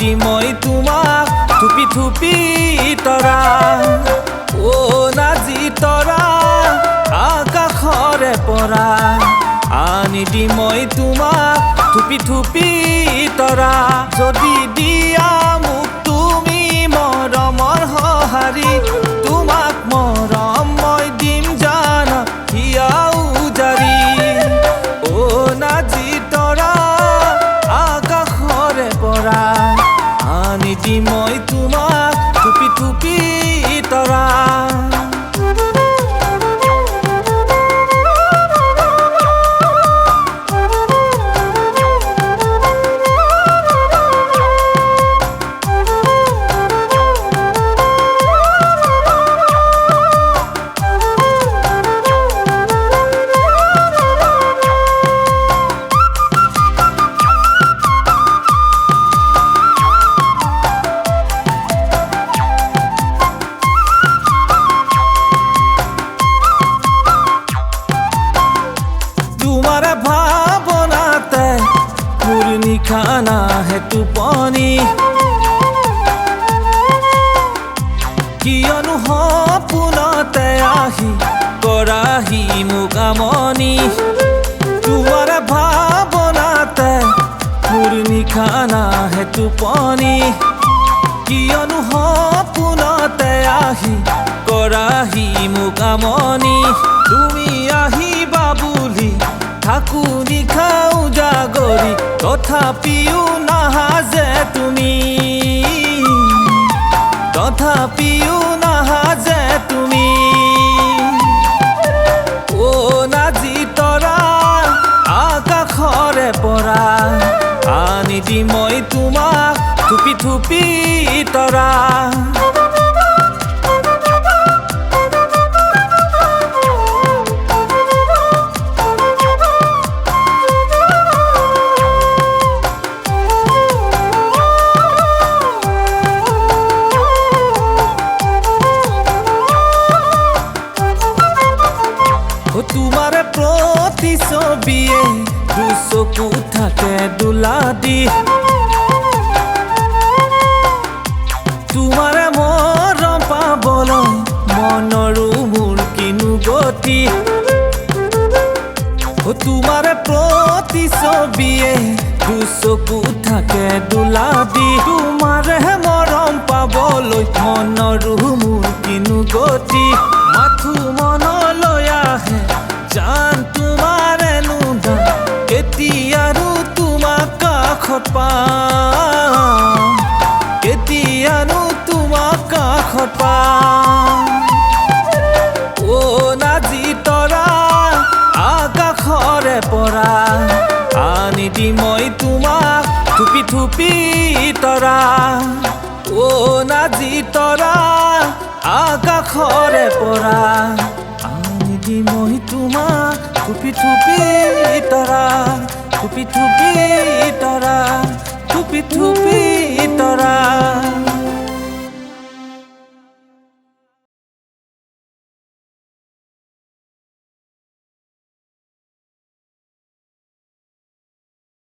আনি মই তোমাক থুপি থুপি তৰা ও নাজি তৰা আকাশৰে পৰা আনি দি মই তোমাক থুপি থুপি তৰা যদি দিয়া মোক তুমি মৰমৰ সঁহাৰি তোমাক মৰম মই দিম জানা হিয়া উজাৰি ও নাজি তৰা আকাশৰে পৰা আনি দি মই তোমাক থুপি থুপি তৰা तुम्हारा भावनाते पूर्णी खाना है टुपनी कियनु सपनते आही कराही मुकामनी तुम्हारा भावनाते पूर्णी खाना है टुपनी कियनु सपनते आही कराही मुकामनी तुमी आहिबा बुली थाकू निखाऊ जागरी तथापिও নাহাজে তুমি তথাপিও নাহাজে তুমি ও নাজি তৰা আকাশৰে পৰা আনি দি মই তোমাক থুপি থুপি তৰা তোমাৰ প্ৰতিছবিয়ে দুচকু থাকে দোলা দি তোমাৰ মৰম পাবলৈ মনৰো মোৰ কিনো গতি তোমাৰ প্ৰতিছবিয়ে দুচকু থাকে দোলা দি তোমাৰ মৰম পাবলৈ মনৰো মোৰ কিনো গতি মাথো মনলৈ আহে জান তোমাৰে নুদান কেতিয়ানো তোমাক কাষত পাম কেতিয়ানো তোমাক কাষত পাম ও নাজি তৰা আকাশৰে পৰা আনি দি মই তোমাক থুপি থুপি তৰা ও নাজি তৰা আকাশৰে পৰা দি মই তোমাক থুপি থুপি তৰা থুপি থুপি তৰা থুপি থুপি তৰা